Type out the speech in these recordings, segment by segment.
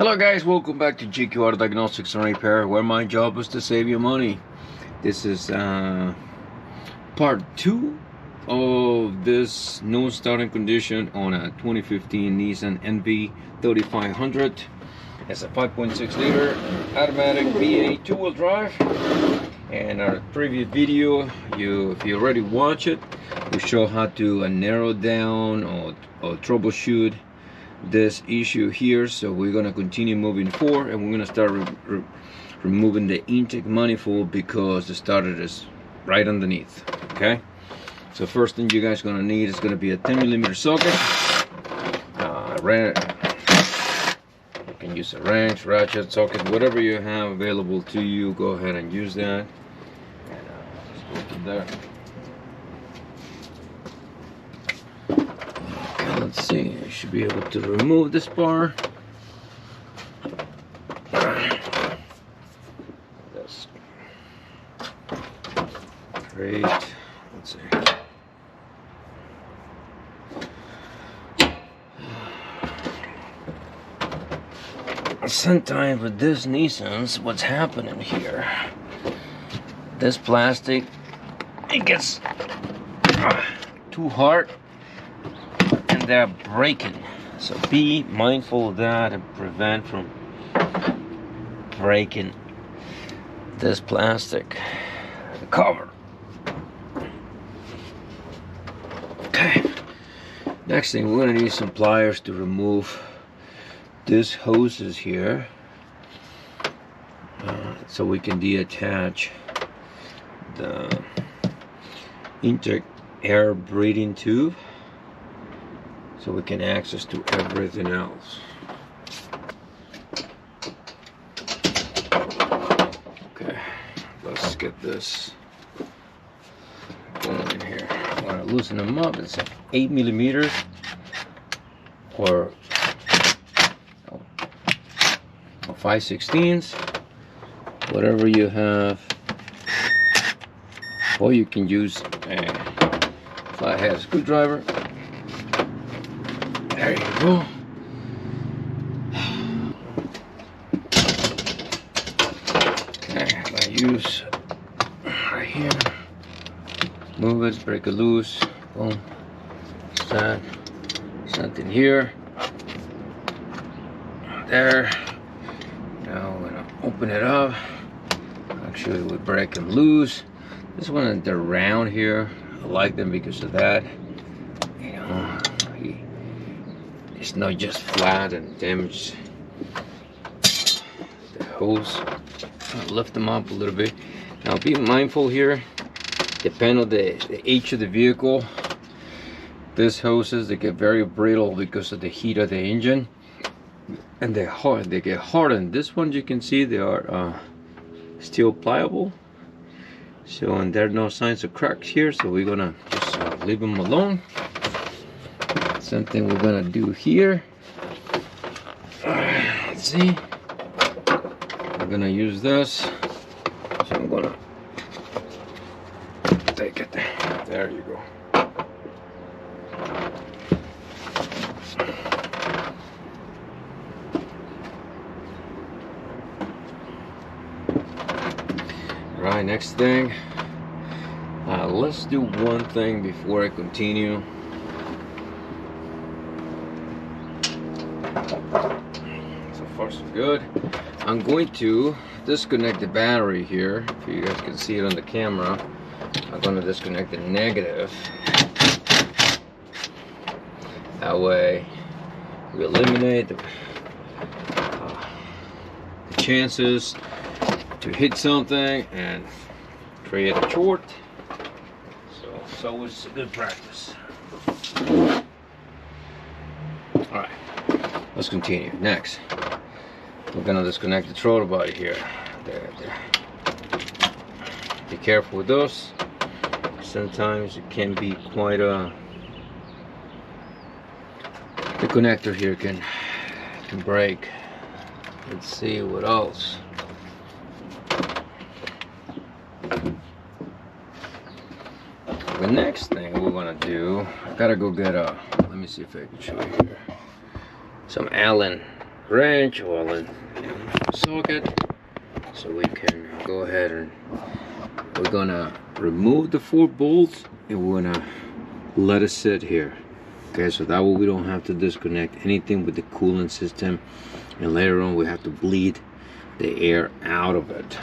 Hello guys, welcome back to GQ Auto Diagnostics and Repair, where my job is to save you money. This is part 2 of this no starting condition on a 2015 Nissan NV3500. It's a 5.6 liter automatic V8 two-wheel drive. And our previous video, if you already watched it, we show how to narrow down or troubleshoot this issue here. So we're going to continue moving forward, and we're going to start removing the intake manifold because the starter is right underneath. Okay, so first thing you guys are going to need is going to be a 10mm socket. You can use a wrench, ratchet, socket, whatever you have available to you. Go ahead and use that. And let's go from there. Let's see, I should be able to remove this bar. That's great. Let's see. Sometimes with this Nissans, what's happening here? This plastic, it gets too hard. They're breaking, so be mindful of that and prevent from breaking this plastic cover. Okay, next thing, we're going to need some pliers to remove these hoses here, so we can deattach the intake air breathing tube, so we can access to everything else. Okay, let's get this going in here. I want to loosen them up. It's 8mm or 5/16, whatever you have, or you can use a flathead screwdriver. There you go. Okay, I'm gonna use right here. Move it, break it loose. Boom. Start something here. There. Now we're gonna open it up. Actually, we break them loose. This one, they're round here. I like them because of that. You know, it's not just flat and damaged the hose. I'll lift them up a little bit. Now be mindful here, depending on the age of the vehicle, these hoses, they get very brittle because of the heat of the engine, and they get hardened. This one, you can see they are still pliable, so, and there are no signs of cracks here, so we're gonna just leave them alone. Something we're gonna do here. Let's see. We're gonna use this. So I'm gonna take it. There you go. Right, next thing. Let's do one thing before I continue. So far so good. I'm going to disconnect the battery here. If you guys can see it on the camera, I'm going to disconnect the negative. That way we eliminate the chances to hit something and create a short. So it's a good practice. Alright, let's continue. Next, we're gonna disconnect the throttle body here. There. Be careful with those. Sometimes it can be quite the connector here can break. Let's see what else. The next thing we're gonna do, I gotta go get let me see if I can show you here, some Allen wrench while in socket, so we can go ahead and we're gonna remove the 4 bolts and we're gonna let it sit here. Okay, so that way we don't have to disconnect anything with the coolant system, and later on we have to bleed the air out of it.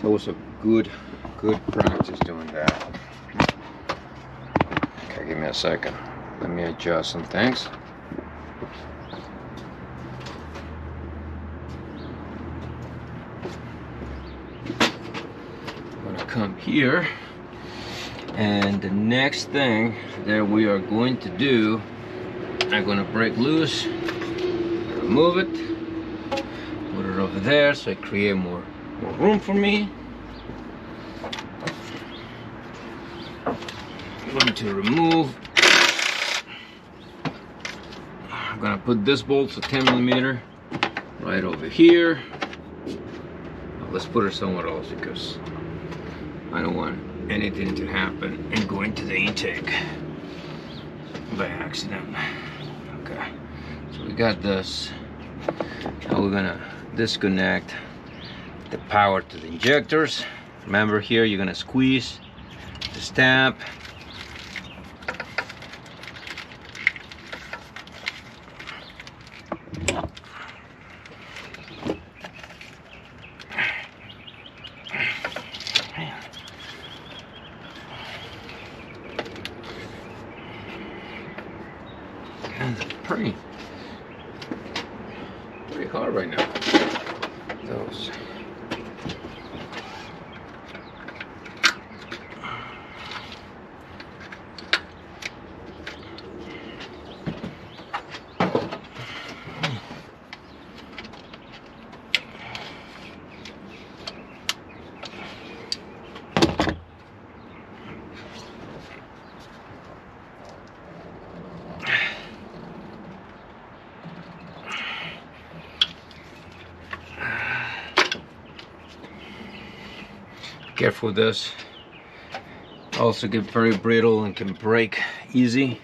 So it's a good practice doing that. Okay, give me a second. Let me adjust some things. I'm gonna come here, and the next thing that we are going to do, I'm gonna break loose, remove it, put it over there so it create more room for me. I'm going to remove. I'm gonna put this bolt, a 10mm, right over here. Let's put it somewhere else because I don't want anything to happen and go into the intake by accident. Okay, so we got this. Now we're gonna disconnect the power to the injectors. Remember, here you're gonna squeeze the stab. Pretty hard right now. Those. Careful with this. Also get very brittle and can break easy.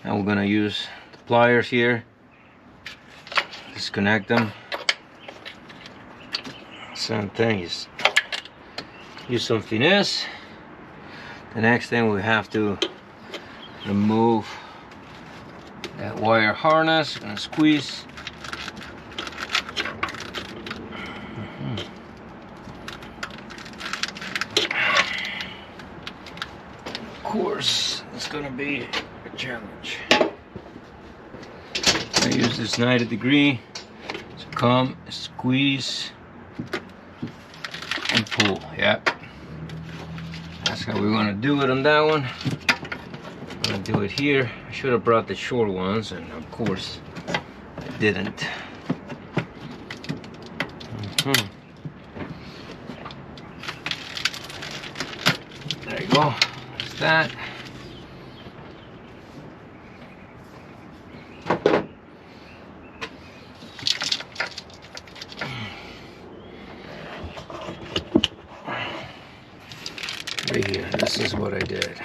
Now we're gonna use the pliers here. Disconnect them. Same thing, just use some finesse. The next thing we have to remove that wire harness. Gonna squeeze. Of course, it's gonna be a challenge. I use this 90°. So come, squeeze, and pull. Yeah, that's how we're gonna do it on that one. I'm gonna do it here. I should have brought the short ones, and of course, I didn't. There you go. That right here, this is what I did.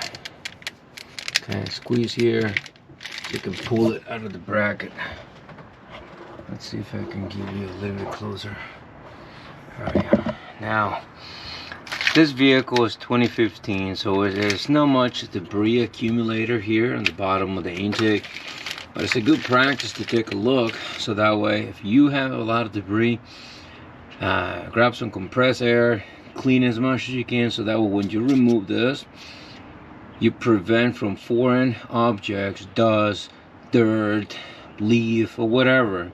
Okay, squeeze here, you can pull it out of the bracket. Let's see if I can give you a little bit closer. All right, now this vehicle is 2015, so there's not much debris accumulator here on the bottom of the intake, but it's a good practice to take a look, so that way if you have a lot of debris, grab some compressed air, clean as much as you can, so that way when you remove this, you prevent from foreign objects, dust, dirt, leaf, or whatever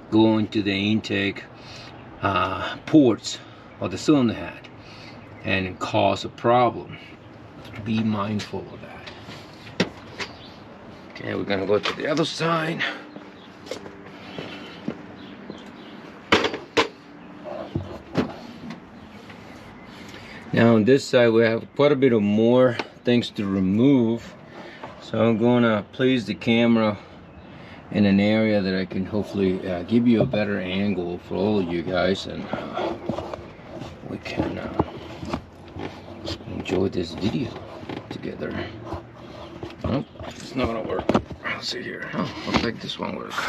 going to the intake ports of the cylinder head and cause a problem. Be mindful of that. Okay, we're gonna go to the other side. Now on this side we have quite a bit of more things to remove, so I'm gonna place the camera in an area that I can hopefully give you a better angle for all of you guys, and we can enjoy this video together. Nope, it's not gonna work. Let's see here. Oh, looks like this one works.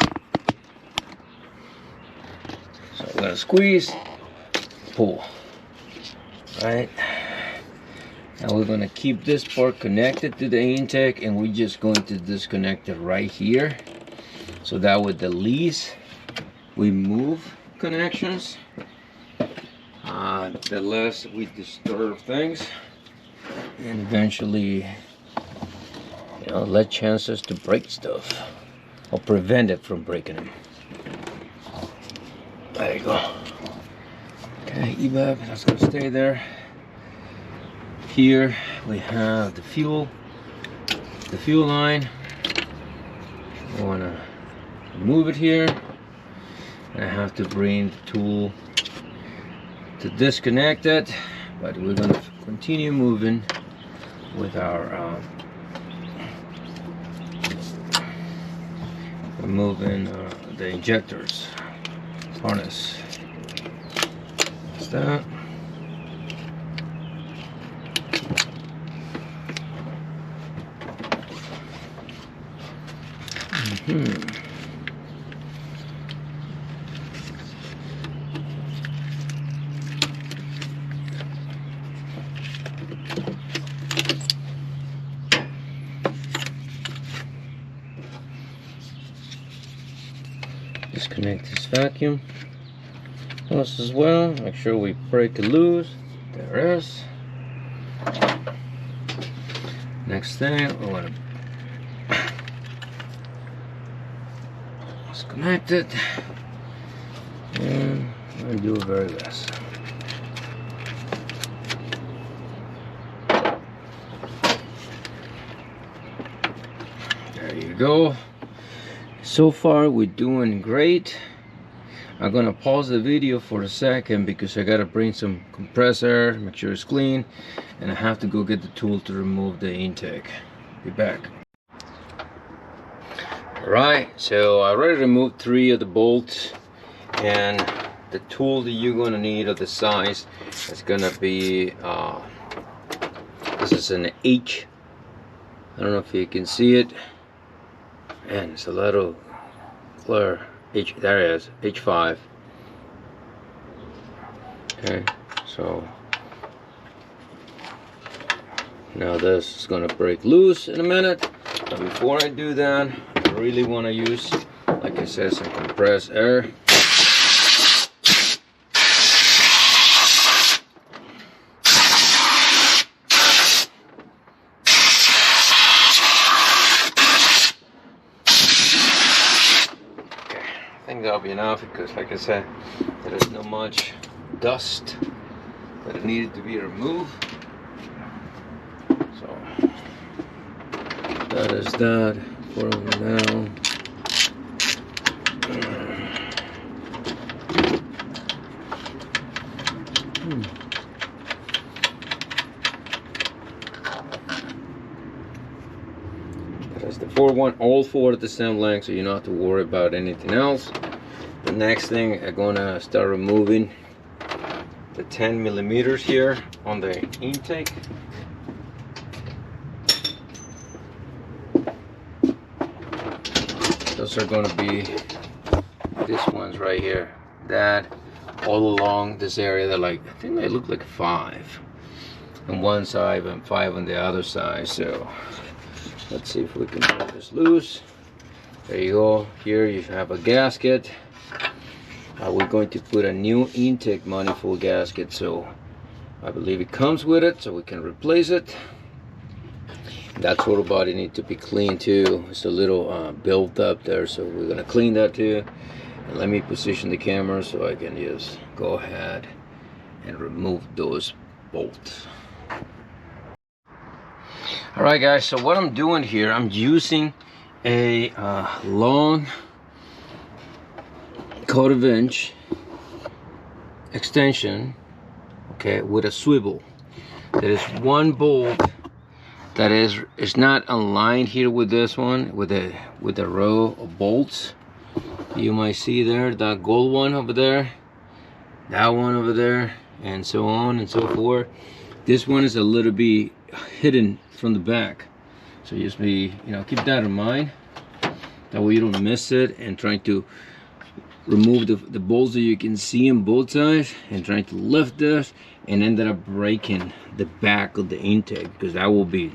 gonna squeeze, pull. Right. Now we're gonna keep this part connected to the intake, and we're just going to disconnect it right here, so that with the least we move connections, the less we disturb things, and eventually, you know, let chances to break stuff or prevent it from breaking them. There you go. Okay, EBAB, that's gonna stay there. Here we have the fuel line. I wanna move it here, and I have to bring the tool to disconnect it, but we're gonna continue moving with our removing the injectors harness. That's that. Disconnect this vacuum hose as well. Make sure we break it loose. There it is. Next thing, we want to disconnect it, and I'm going to do it very fast. There you go. So far we're doing great. I'm gonna pause the video for a second because I gotta bring some compressor, make sure it's clean, and I have to go get the tool to remove the intake. Be back. Alright, so I already removed 3 of the bolts, and the tool that you're gonna need of the size is gonna be this is an H. I don't know if you can see it, and it's a little clear. H, there it is, H5. Okay, so now this is gonna break loose in a minute, but before I do that, I really want to use, like I said, some compressed air. I think that'll be enough because, like I said, there is not much dust that it needed to be removed. So that is that for now. That's the 4-1, all 4 at the same length, so you don't have to worry about anything else. The next thing, I'm gonna start removing the 10 millimeters here on the intake. Those are gonna be these ones right here. That all along this area, they're like, I think they look like 5 on one side and 5 on the other side. So let's see if we can pull this loose. There you go. Here you have a gasket. We're going to put a new intake manifold gasket, so I believe it comes with it, so we can replace it. That throttle body needs to be clean too. It's a little built up there, so we're gonna clean that too. And let me position the camera so I can just go ahead and remove those bolts. All right, guys, so what I'm doing here, I'm using a long 1/4" extension, okay, with a swivel. There is one bolt that is not aligned here with this one, with a row of bolts. You might see there that gold one over there, that one over there, and so on and so forth. This one is a little bit hidden from the back, so just be, you know, keep that in mind. That way you don't miss it, and trying to remove the bolts that you can see on both sides and trying to lift this, and ended up breaking the back of the intake, because that will be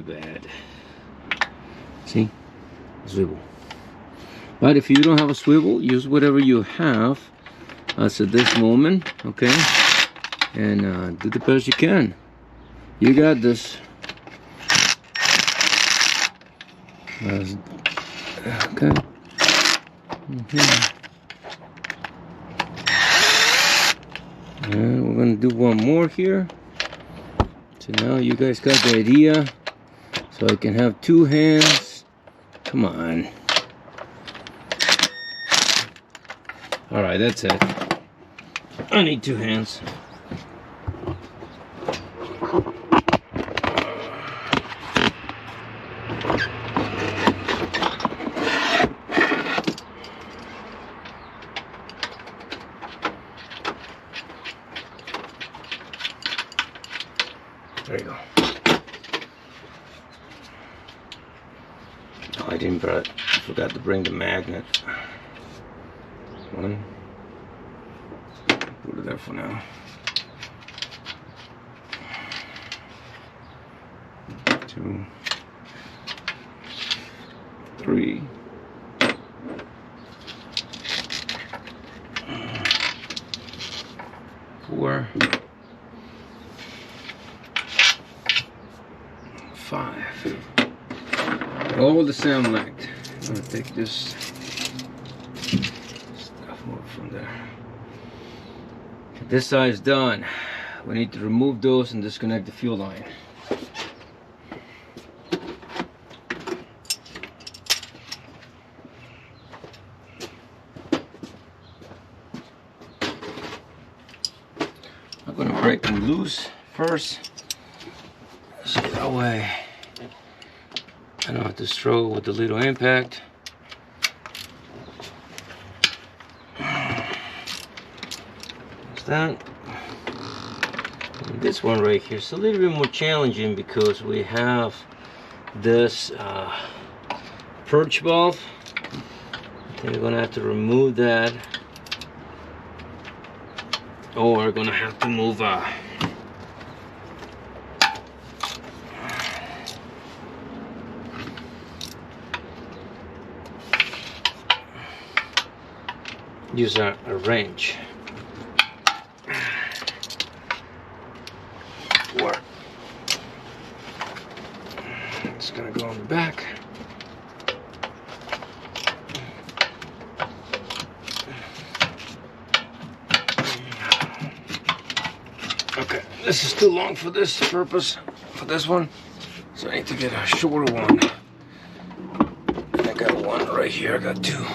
bad. See, swivel. But if you don't have a swivel, use whatever you have as at this moment, okay? And do the best you can. You got this. Okay. And we're gonna do one more here. So now you guys got the idea. So I can have two hands. Come on. All right, that's it. I need two hands. There you go. Oh, I forgot to bring the magnet. One. Put it there for now. Two. Three. Four. 5. All the same length. I'm gonna take this stuff over from there. This side is done. We need to remove those and disconnect the fuel line. I'm gonna break them loose first, so that way I don't have to struggle with the little impact. That's that. And this one right here is a little bit more challenging because we have this purge valve. I think we're gonna have to remove that, or we're gonna have to move use a wrench. Or it's gonna go on the back. Okay, this is too long for this purpose, for this one, so I need to get a shorter one. I got one right here, I got two.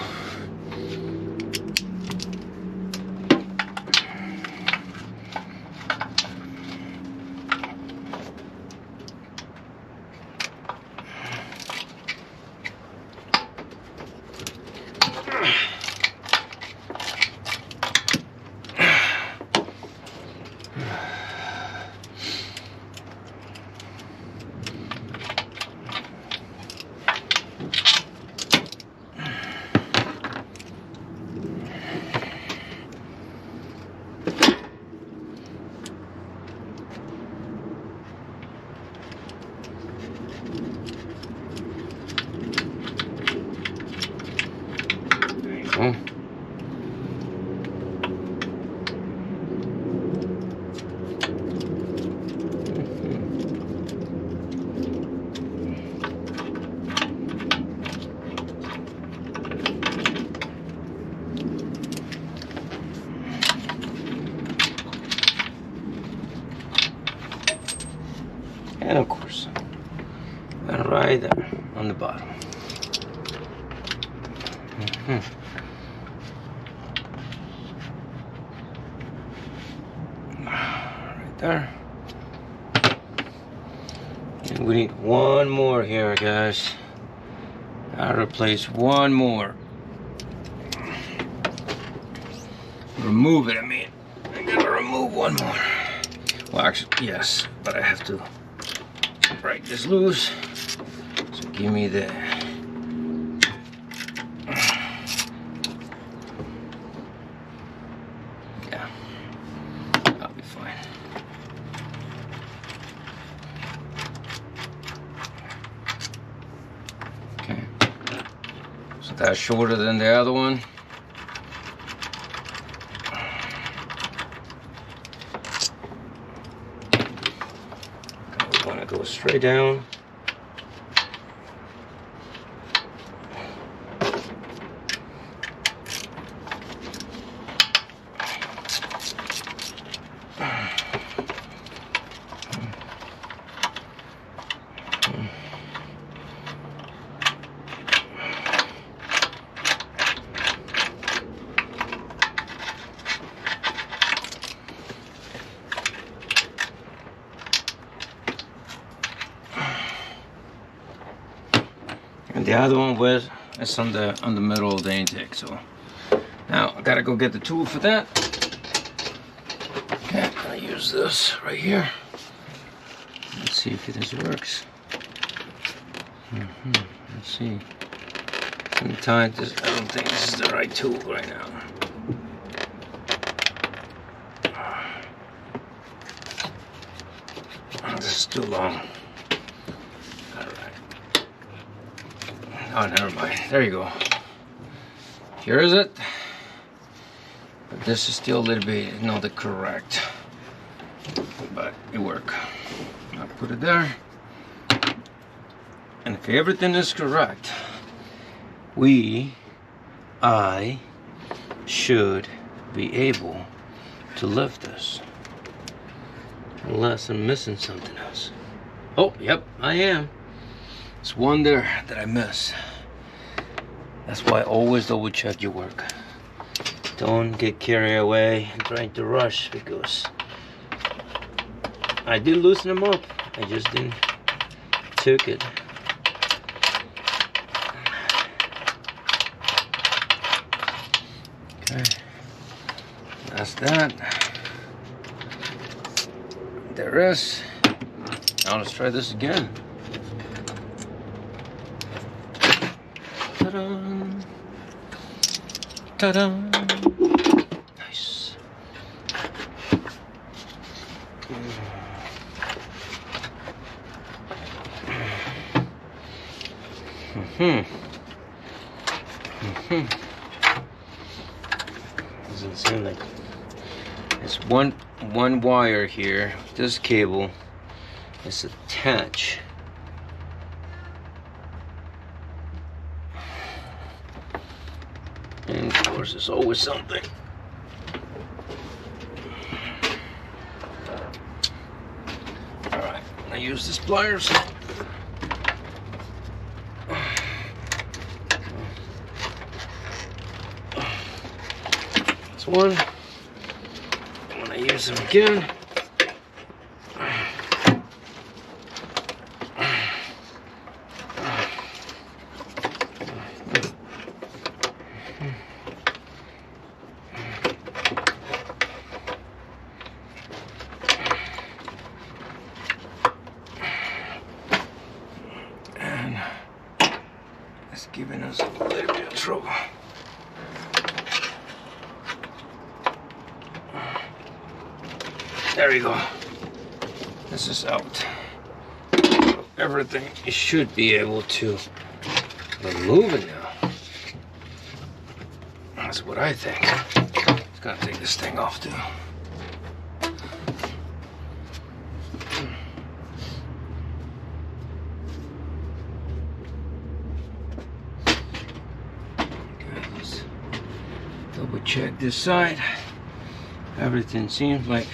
And of course, and right there on the bottom. Right there. And we need one more here, guys. I'll replace one more. Remove it, I mean. I gotta remove one more. Well, actually, yes, but I have to break this loose. So give me the So that's shorter than the other one. We want to go straight down. And the other one was it's on the middle of the intake. So now I gotta go get the tool for that. Okay, I use this right here. Let's see if this works. Let's see. Sometimes I don't think this is the right tool right now. Oh, this is too long. Oh, never mind. There you go. Here is it. But this is still a little bit not the correct. But it worked. I'll put it there. And if everything is correct, I should be able to lift this. Unless I'm missing something else. Oh, yep, I am. There's one there that I miss. That's why always double check your work. Don't get carried away and trying to rush, because I did loosen them up. I just didn't took it. Okay, that's that. There is. Now let's try this again. Ta-da! Ta-da! Nice. Doesn't seem like it's one wire here. This cable is attached. And of course, there's always something. Alright, I use the pliers. That's one. When I use them again. It's giving us a little bit of trouble. There we go. This is out. Everything, it should be able to remove it now. That's what I think. It's gonna take this thing off too. Double check this side. Everything seems like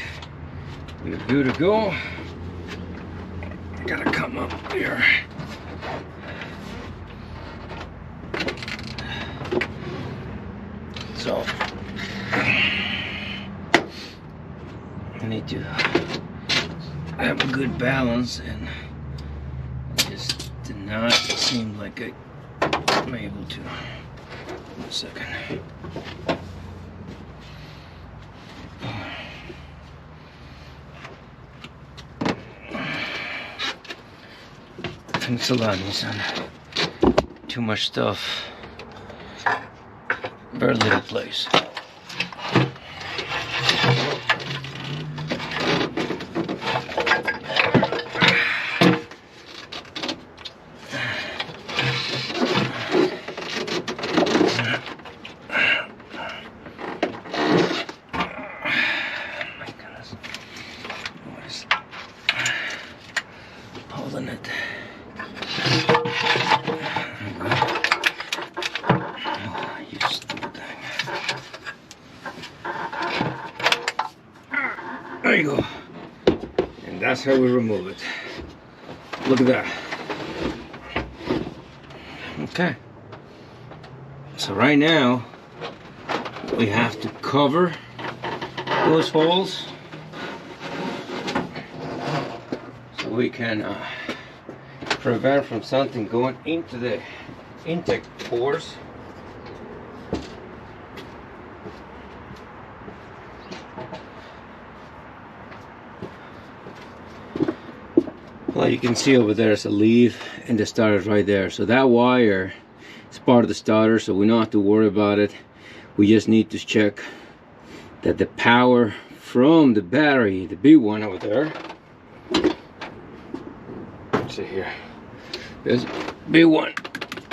we're good to go. Gotta come up here. So I need to have a good balance, and it just did not seem like I'm able to. One second. Thanks a lot, Nissan. Too much stuff. Very little place. how we remove it. Look at that. Okay. So right now we have to cover those holes so we can prevent from something going into the intake pores. Well, you can see over there is a leaf and the starter is right there. So that wire is part of the starter, so we don't have to worry about it. We just need to check that the power from the battery, the big one over there, let's see here, this big one,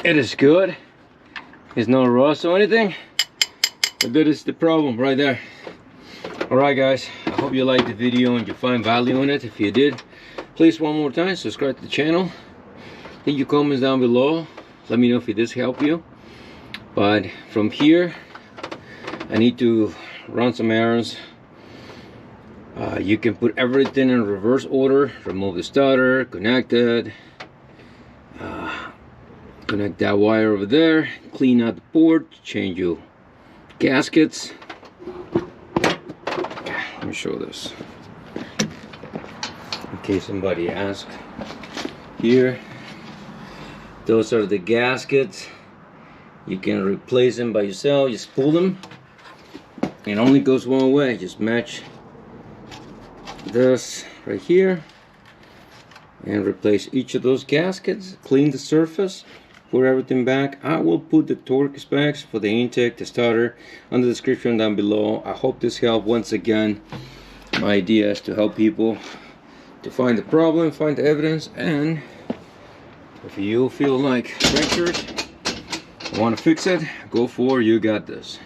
it is good. There's no rust or anything, but that is the problem right there. Alright guys, I hope you liked the video and you find value in it. If you did, please one more time subscribe to the channel, leave your comments down below, let me know if it does help you. But from here I need to run some errands. You can put everything in reverse order. Remove the starter, connect it, connect that wire over there, clean out the port, change your gaskets. Let me show this in case somebody asks. Here, those are the gaskets. You can replace them by yourself, just pull them. It only goes one way. Just match this right here and replace each of those gaskets, clean the surface, put everything back. I will put the torque specs for the intake, the starter, on the description down below. I hope this helped. Once again, my idea is to help people to find the problem, find the evidence, and if you feel like fractures, want to fix it, go for it. You got this.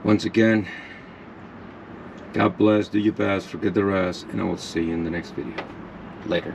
Once again, God bless, do your best, forget the rest, and I will see you in the next video. Later.